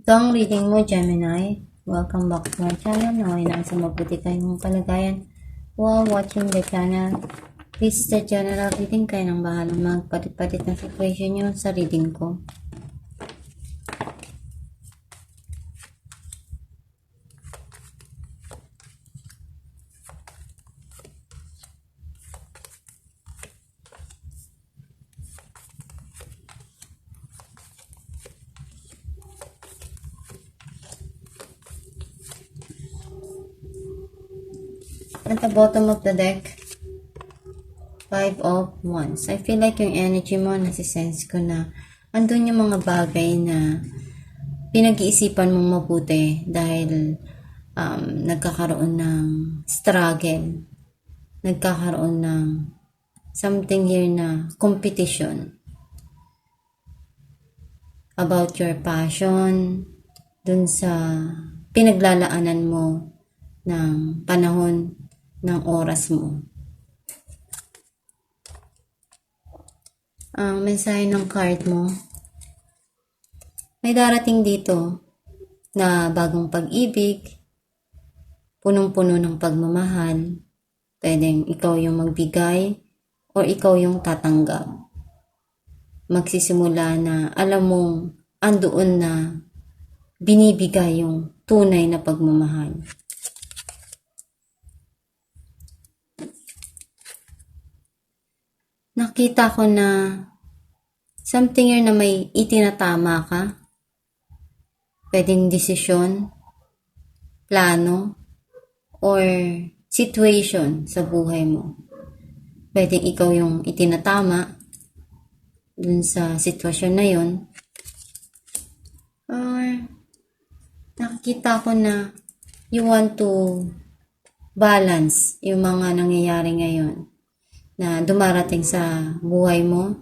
Ito ang reading mo, Gemini. Welcome back to my channel. Naway nasa mabuti kayong kalagayan. While watching the channel, this is the general reading. Kayo nang bahalang magpatit-patit na situation nyo sa reading ko. At the bottom of the deck, 5 of Wands. I feel like yung energy mo, nasisense ko na andun yung mga bagay na pinag-iisipan mong mabuti dahil nagkakaroon ng struggle, nagkakaroon ng something here na competition about your passion, dun sa pinaglalaanan mo ng panahon, ng oras mo. Ang mensahe ng card mo, may darating dito na bagong pag-ibig, punong-puno ng pagmamahal. Pwedeng ikaw yung magbigay o ikaw yung tatanggap. Magsisimula na alam mong andoon na binibigay yung tunay na pagmamahal. Nakita ko na something here na may itinatama ka. Pwedeng desisyon, plano, or situation sa buhay mo. Pwedeng ikaw yung itinatama dun sa sitwasyon na yun. Or nakikita ko na you want to balance yung mga nangyayari ngayon na dumarating sa buhay mo.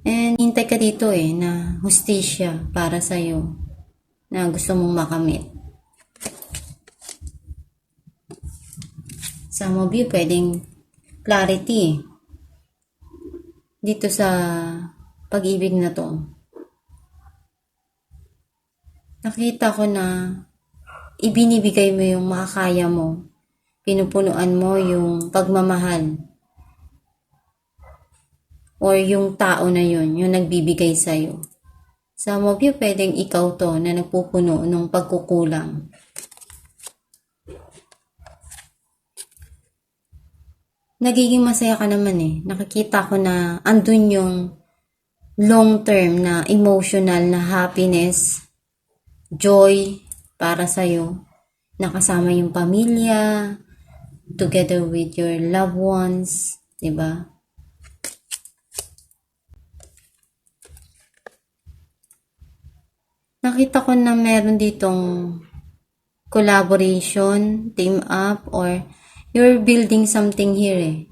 And hintay ka dito na hustisya para sa'yo na gusto mong makamit. Some of you pwedeng clarity dito sa pag-ibig na to. Nakita ko na ibinibigay mo yung makakaya mo. Pinupunuan mo yung pagmamahal or yung tao na yun, yung nagbibigay sa'yo. Some of you, pwedeng ikaw to na nagpupuno ng pagkukulang. Nagiging masaya ka naman Nakikita ko na andun yung long-term na emotional na happiness, joy para sa'yo. Nakasama yung pamilya, together with your loved ones, diba? Nakita ko na meron ditong collaboration, team up, or you're building something here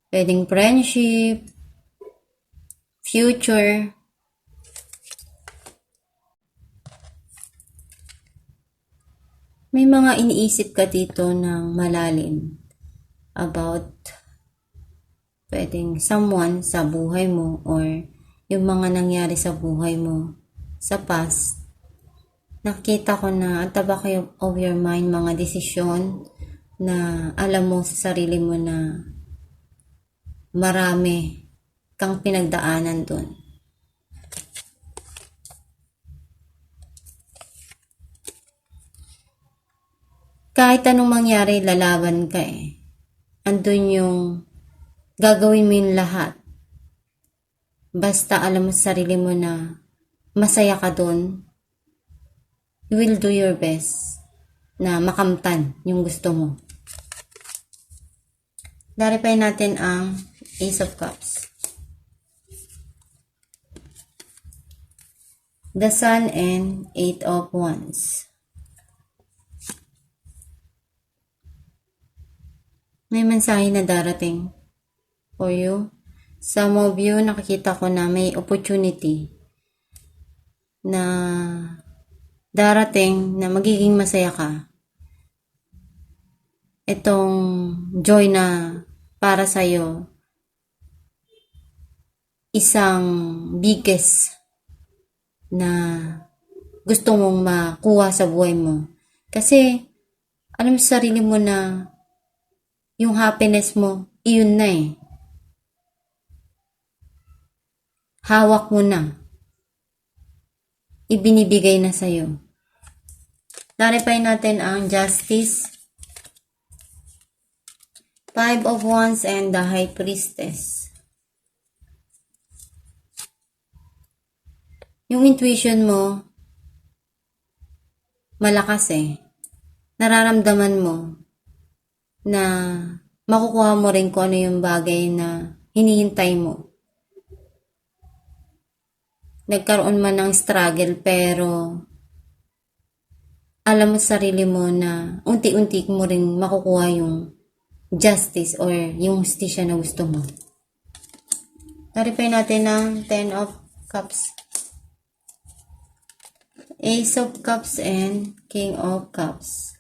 Pwedeng friendship, future. May mga iniisip ka dito ng malalim about pwedeng someone sa buhay mo or yung mga nangyari sa buhay mo sa past. Nakita ko na at the back of your mind mga desisyon na alam mo sa sarili mo na marami kang pinagdaanan dun. Kahit anong mangyari, lalaban ka Andun yung gagawin mo yung lahat. Basta alam mo sa sarili mo na masaya ka dun, you will do your best na makamtan yung gusto mo. Clarify natin ang Ace of Cups. The Sun and 8 of Wands. May mensahe na darating for you. Some of you, nakikita ko na may opportunity na darating na magiging masaya ka. Itong joy na para sa'yo, isang biggest na gusto mong makuha sa buhay mo. Kasi, alam mo sa sarili mo na yung happiness mo, iyon na eh. Hawak mo na. Ibinibigay na sa'yo. Clarify natin ang Justice, 5 of Wands, and the High Priestess. Yung intuition mo, malakas eh. Nararamdaman mo na makukuha mo rin kung ano yung bagay na hinihintay mo. Nagkaroon man ng struggle pero alam mo sa sarili mo na unti-unti mo rin makukuha yung justice or yung justisya na gusto mo. Clarify natin ng 10 of Cups, Ace of Cups, and King of Cups.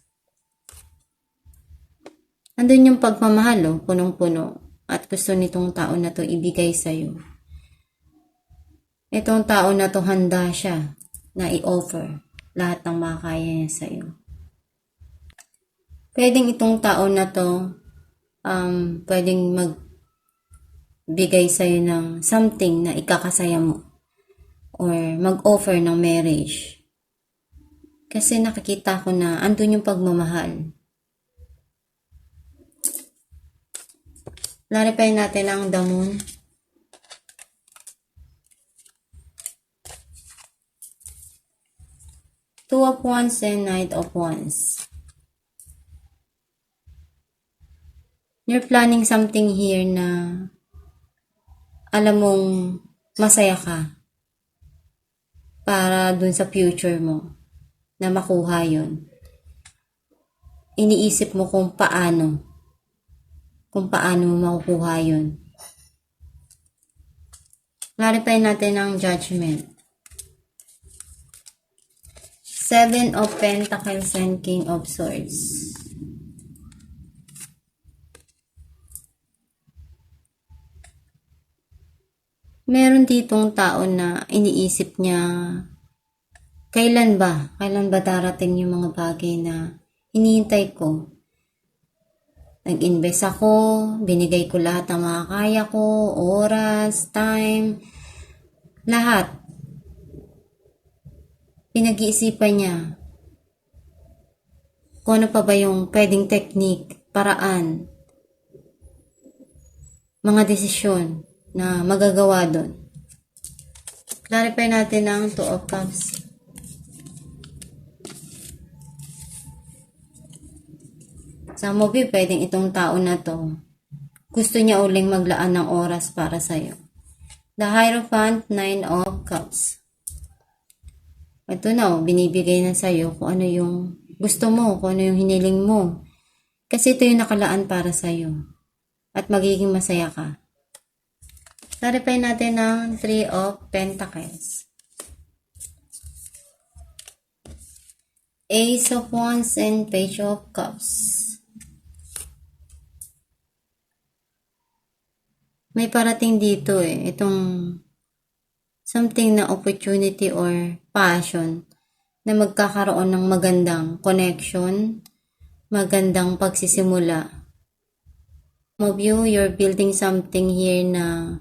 Andun yung pagmamahal, punong-puno. At gusto nitong tao na to ibigay sa'yo. Itong tao na to handa siya na i-offer lahat ng makakaya niya sa'yo. Pwedeng itong tao na to pwedeng magbigay sa'yo ng something na ikakasaya mo or mag-offer ng marriage. Kasi nakikita ko na andun yung pagmamahal. Clarify natin ang the Moon. Two of Wands and Knight of Wands. You're planning something here na alam mong masaya ka para dun sa future mo na makuha yun. Iniisip mo kung paano mo makukuha yun. Clarify natin ang Judgment. 7 of Pentacles and King of Swords. Meron ditong tao na iniisip niya kailan ba darating yung mga bagay na hinihintay ko. Nag-invest ako, binigay ko lahat ng mga kaya ko, oras, time, lahat. Pinag-iisipan niya kung ano pa ba yung pwedeng technique, paraan, mga desisyon na magagawa doon. Clarify natin ang Two of Cups. Some of you, pwedeng itong tao na to gusto niya uling maglaan ng oras para sa'yo. The Hierophant, 9 of Cups. Ito na, binibigay na sa'yo kung ano yung gusto mo, kung ano yung hiniling mo. Kasi ito yung nakalaan para sa'yo. At magiging masaya ka. Clarify natin ang 3 of Pentacles. Ace of Wands and Page of Cups. May parating dito itong something na opportunity or passion na magkakaroon ng magandang connection, magandang pagsisimula. Some of you, you're building something here na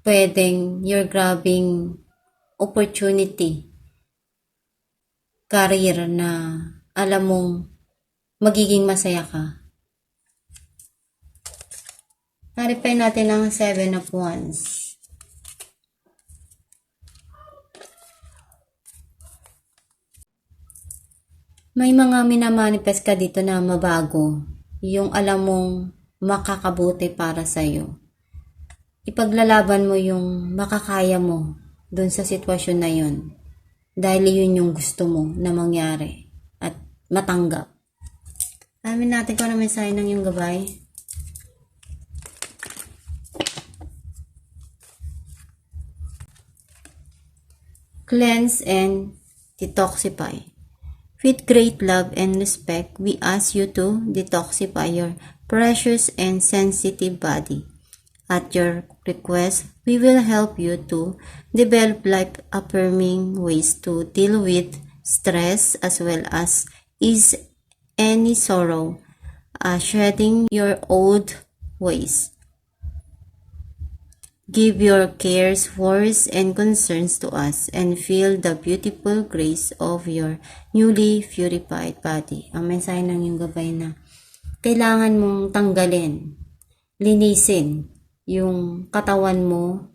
pwedeng you're grabbing opportunity, career na alam mong magiging masaya ka. Clarify natin ang 7 of Wands. May mga minamanifest ka dito na mabago. Yung alam mong makakabuti para sa'yo. Ipaglalaban mo yung makakaya mo dun sa sitwasyon na yun. Dahil yun yung gusto mo na mangyari at matanggap. Alamin natin kung ano may sign ng yung gabay. Cleanse and detoxify. With great love and respect, we ask you to detoxify your precious and sensitive body. At your request, we will help you to develop life-affirming ways to deal with stress as well as ease any sorrow, shedding your old ways. Give your cares, worries, and concerns to us and feel the beautiful grace of your newly purified body. Ang mensahe ng iyong gabay na kailangan mong tanggalin, linisin yung katawan mo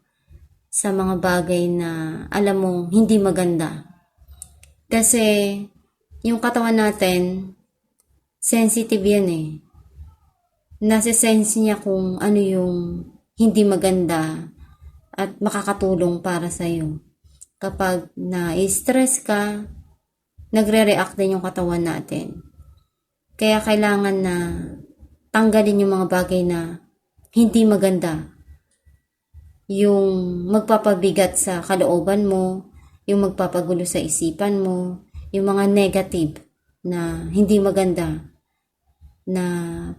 sa mga bagay na alam mong hindi maganda. Kasi yung katawan natin, sensitive yan eh. Nasa-sense niya kung ano yung hindi maganda at makakatulong para sa'yo. Kapag na-stress ka, nagre-react din yung katawan natin. Kaya kailangan na tanggalin yung mga bagay na hindi maganda. Yung magpapabigat sa kalooban mo, yung magpapagulo sa isipan mo, yung mga negative na hindi maganda na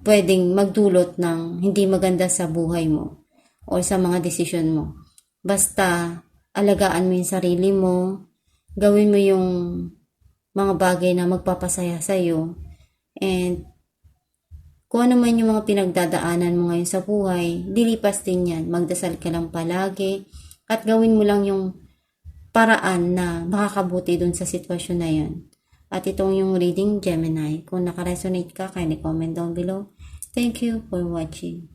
pwedeng magdulot ng hindi maganda sa buhay mo o sa mga desisyon mo. Basta alagaan mo yung sarili mo, gawin mo yung mga bagay na magpapasaya sa'yo, and kung ano man yung mga pinagdadaanan mo ngayon sa buhay, dilipas din yan. Magdasal ka lang palagi at gawin mo lang yung paraan na makakabuti dun sa sitwasyon na yan. At itong yung reading Gemini. Kung nakaresonate ka, kindly comment down below. Thank you for watching.